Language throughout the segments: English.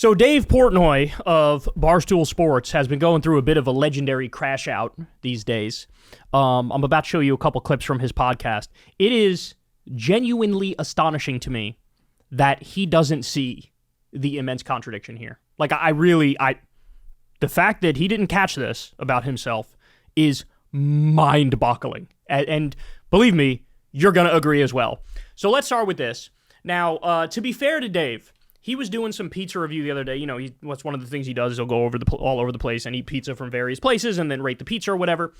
So Dave Portnoy of Barstool Sports has been going through a bit of a legendary crash out these days. I'm about to show you a couple clips from his podcast. It is genuinely astonishing to me that he doesn't see the immense contradiction here. Like, the fact that he didn't catch this about himself is mind-boggling. And believe me, you're going to agree as well. So let's start with this. Now, to be fair to Dave, he was doing some pizza review the other day. You know, what's one of the things he does is he'll go all over the place and eat pizza from various places and then rate the pizza or whatever.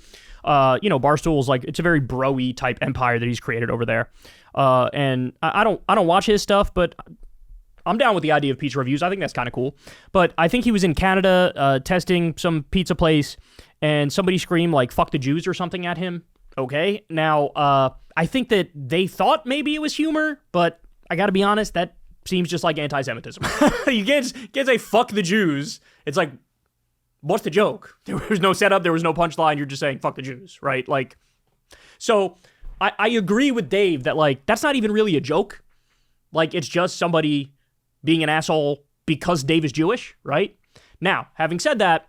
Barstool's like, it's a very bro-y type empire that he's created over there. And I don't watch his stuff, but I'm down with the idea of pizza reviews. I think that's kind of cool. But I think he was in Canada testing some pizza place and somebody screamed like, fuck the Jews or something at him. Okay. Now, I think that they thought maybe it was humor, but I got to be honest, that seems just like anti-Semitism. You can't say fuck the Jews. It's like, what's the joke? There was no setup. There was no punchline. You're just saying fuck the Jews, right? Like, so I agree with Dave that, like, that's not even really a joke. Like, it's just somebody being an asshole because Dave is Jewish, right? Now, having said that,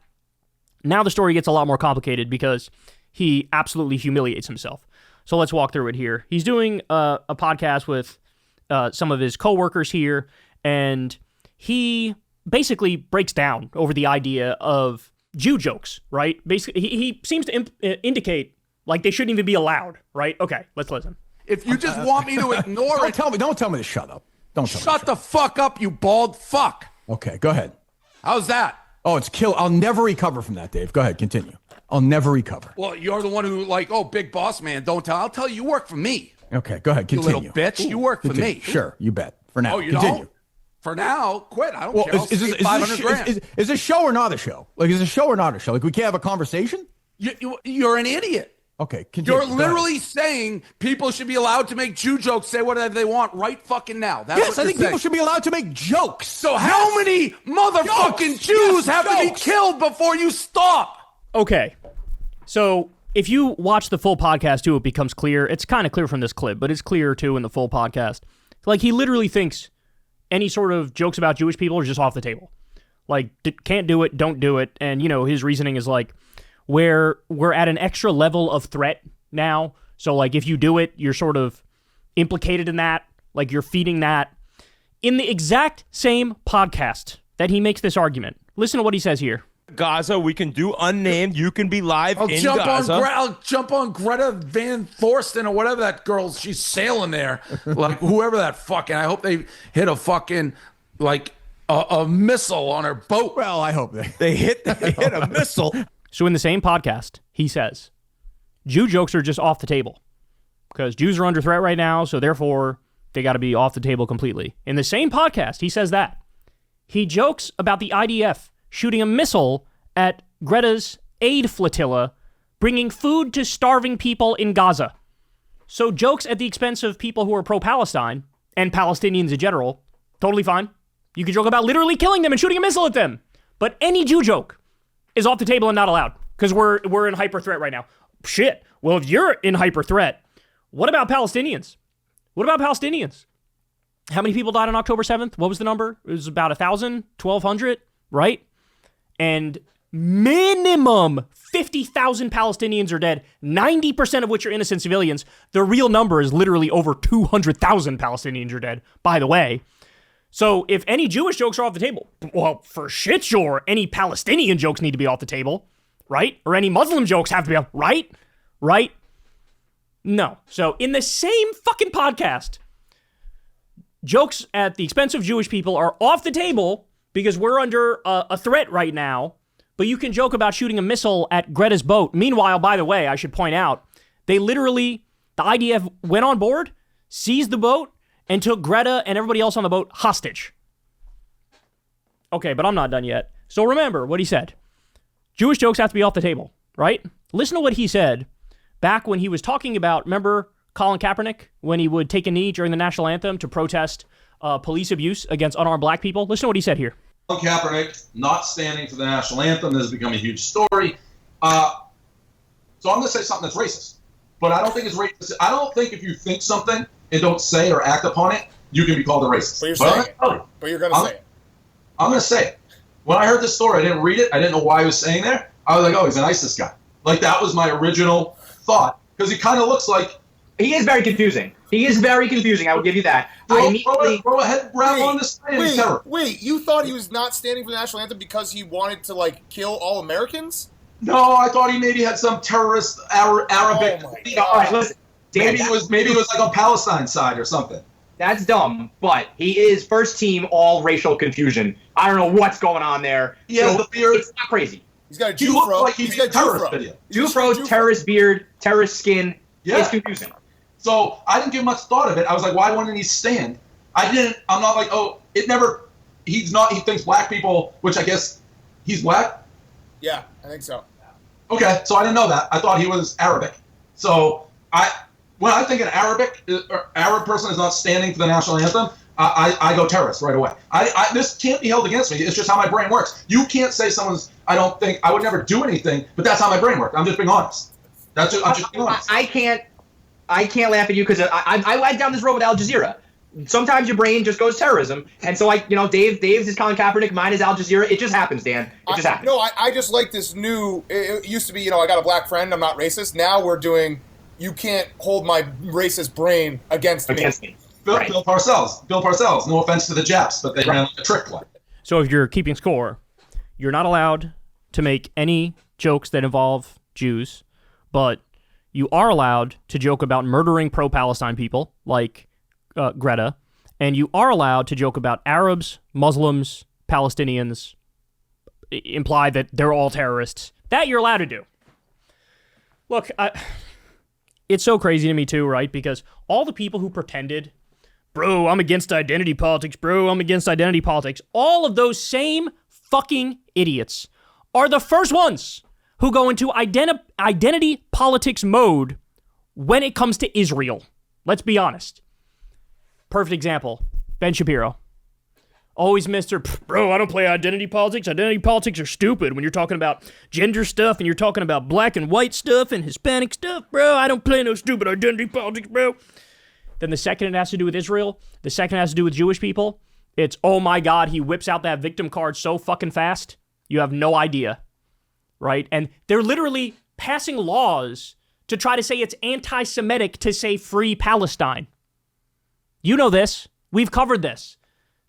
now the story gets a lot more complicated because he absolutely humiliates himself. So let's walk through it here. He's doing a podcast with some of his coworkers here, and he basically breaks down over the idea of Jew jokes, right? Basically, he seems to indicate like they shouldn't even be allowed, right? Okay, let's listen. If you just want me to ignore it, don't tell me to shut up. Shut the fuck up, you bald fuck. Okay, go ahead. How's that? Oh, it's kill. I'll never recover from that, Dave. Go ahead, continue. I'll never recover. Well, you're the one who big boss man, don't tell. I'll tell you work for me. Okay, go ahead, continue. You little bitch, you work for me. Sure, you bet. For now, you continue. don't? For now, quit. I don't care. I'll Is $500 grand. Is this show or not a show? Like, is it a show or not a show? Like, we can't have a conversation? You're an idiot. Okay, continue. You're literally saying people should be allowed to make Jew jokes, say whatever they want right fucking now. Yes, I think people should be allowed to make jokes. So how many motherfucking Jews have to be killed before you stop? Okay, so if you watch the full podcast too, it becomes clear. It's kind of clear from this clip, but it's clear too in the full podcast. Like, he literally thinks any sort of jokes about Jewish people are just off the table. Like, can't do it, don't do it. And, his reasoning is like, where we're at an extra level of threat now. So, like, if you do it, you're sort of implicated in that. Like, you're feeding that. In the exact same podcast that he makes this argument, listen to what he says here. Gaza, we can do unnamed. You can be live in Gaza. I'll jump on Greta Van Thorsten or whatever that girl. She's sailing there, like whoever that fucking. I hope they hit a fucking like a missile on her boat. Well, I hope they hit a missile. So in the same podcast, he says, Jew jokes are just off the table because Jews are under threat right now, so therefore they got to be off the table completely. In the same podcast, he says that. He jokes about the IDF shooting a missile at Greta's aid flotilla, bringing food to starving people in Gaza. So jokes at the expense of people who are pro-Palestine and Palestinians in general, totally fine. You can joke about literally killing them and shooting a missile at them. But any Jew joke is off the table and not allowed because we're in hyper threat right now. Shit. Well, if you're in hyper threat, what about Palestinians? What about Palestinians? How many people died on October 7th? What was the number? It was about 1,000, 1,200, right? And minimum 50,000 Palestinians are dead, 90% of which are innocent civilians. The real number is literally over 200,000 Palestinians are dead, by the way. So if any Jewish jokes are off the table, well, for shit sure, any Palestinian jokes need to be off the table, right? Or any Muslim jokes have to be off, right? Right? No. So in the same fucking podcast, jokes at the expense of Jewish people are off the table because we're under a threat right now, but you can joke about shooting a missile at Greta's boat. Meanwhile, by the way, I should point out, the IDF went on board, seized the boat, and took Greta and everybody else on the boat hostage. Okay, but I'm not done yet. So remember what he said. Jewish jokes have to be off the table, right? Listen to what he said back when he was talking about, remember Colin Kaepernick, when he would take a knee during the national anthem to protest police abuse against unarmed black people? Listen to what he said here. Colin Kaepernick not standing for the national anthem. This has become a huge story. So I'm going to say something that's racist. But I don't think it's racist. I don't think if you think something and don't say or act upon it, you can be called a racist. But you're saying it. But you're going to say it. I'm going to say it. When I heard this story, I didn't read it. I didn't know why he was saying there. I was like, oh, he's an ISIS guy. Like, that was my original thought. Because he kind of looks like... He is very confusing. He is very confusing. I will give you that. Throw a head wrap on this thing. Wait, you thought he was not standing for the national anthem because he wanted to, like, kill all Americans? No, I thought he maybe had some terrorist Arabic... All right, listen. Maybe it was like on Palestine's side or something. That's dumb, but he is first team all racial confusion. I don't know what's going on there. He has the beard. It's not crazy. He's got a Jufro. Like he's got a terrorist. Jufro, terrorist beard, terrorist skin. Yeah. It's confusing. So I didn't give much thought of it. I was like, why wouldn't he stand? I'm not like, he thinks black people, which I guess he's black? Yeah, I think so. Okay, so I didn't know that. I thought he was Arabic. So when I think an Arab person is not standing for the national anthem, I go terrorist right away. This can't be held against me. It's just how my brain works. You can't say I would never do anything, but that's how my brain works. I'm just being honest. I'm just being honest. I can't laugh at you because I went down this road with Al Jazeera. Sometimes your brain just goes terrorism, and so Dave's is Colin Kaepernick, mine is Al Jazeera. It just happens, Dan. It just happens. No, I just like this new. It used to be, I got a black friend. I'm not racist. Now we're doing. You can't hold my racist brain against me. Bill Parcells. No offense to the Japs, but they ran a trick play. So if you're keeping score, you're not allowed to make any jokes that involve Jews, but you are allowed to joke about murdering pro-Palestine people like Greta, and you are allowed to joke about Arabs, Muslims, Palestinians, imply that they're all terrorists. That you're allowed to do. Look, it's so crazy to me too, right? Because all the people who pretended, bro, I'm against identity politics, all of those same fucking idiots are the first ones who go into identity politics mode when it comes to Israel. Let's be honest. Perfect example, Ben Shapiro. Always Mr. Bro, I don't play identity politics. Identity politics are stupid when you're talking about gender stuff and you're talking about black and white stuff and Hispanic stuff, bro. I don't play no stupid identity politics, bro. Then the second it has to do with Israel, the second it has to do with Jewish people, it's, oh my God, he whips out that victim card so fucking fast, you have no idea, right? And they're literally passing laws to try to say it's anti-Semitic to say free Palestine. You know this. We've covered this.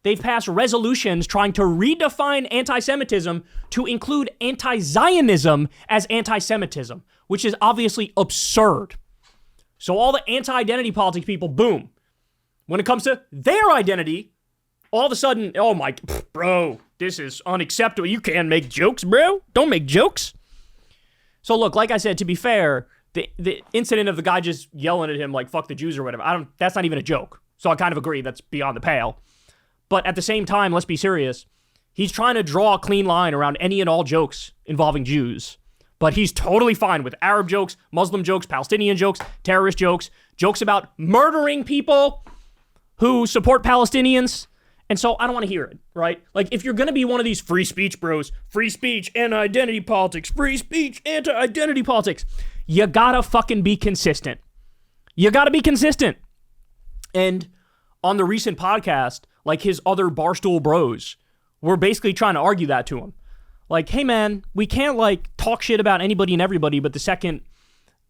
They've passed resolutions trying to redefine anti-Semitism to include anti-Zionism as anti-Semitism, which is obviously absurd. So all the anti-identity politics people, boom. When it comes to their identity, all of a sudden, oh my, bro, this is unacceptable. You can't make jokes, bro. Don't make jokes. So look, like I said, to be fair, the incident of the guy just yelling at him like, fuck the Jews or whatever, that's not even a joke. So I kind of agree that's beyond the pale. But at the same time, let's be serious. He's trying to draw a clean line around any and all jokes involving Jews. But he's totally fine with Arab jokes, Muslim jokes, Palestinian jokes, terrorist jokes, jokes about murdering people who support Palestinians. And so I don't want to hear it, right? Like, if you're going to be one of these free speech bros, free speech, anti-identity politics, free speech, anti-identity politics, you gotta fucking be consistent. You gotta be consistent. And on the recent podcast, like his other Barstool bros were basically trying to argue that to him. Like, hey man, we can't like talk shit about anybody and everybody, but the second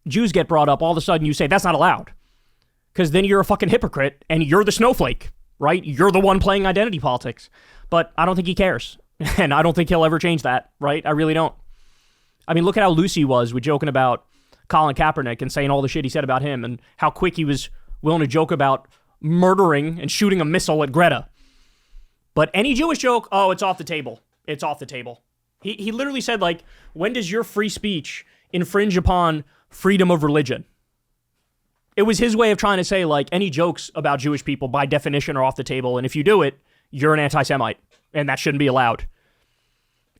Jews get brought up, all of a sudden you say that's not allowed. Because then you're a fucking hypocrite and you're the snowflake, right? You're the one playing identity politics. But I don't think he cares. And I don't think he'll ever change that, right? I really don't. I mean, look at how loose he was with joking about Colin Kaepernick and saying all the shit he said about him and how quick he was willing to joke about murdering and shooting a missile at Greta. But any Jewish joke, oh, it's off the table. It's off the table. He literally said, like, when does your free speech infringe upon freedom of religion? It was his way of trying to say, like, any jokes about Jewish people by definition are off the table, and if you do it, you're an anti-Semite, and that shouldn't be allowed.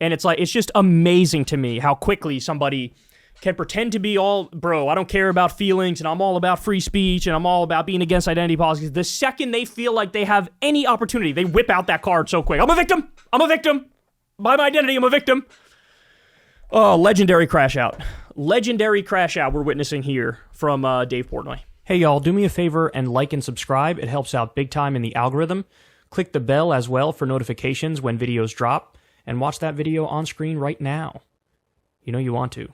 And it's like, it's just amazing to me how quickly somebody can pretend to be all, bro, I don't care about feelings, and I'm all about free speech, and I'm all about being against identity politics. The second they feel like they have any opportunity, they whip out that card so quick. I'm a victim. By my identity, I'm a victim. Oh, legendary crash out. Legendary crash out we're witnessing here from Dave Portnoy. Hey, y'all, do me a favor and like and subscribe. It helps out big time in the algorithm. Click the bell as well for notifications when videos drop, and watch that video on screen right now. You know you want to.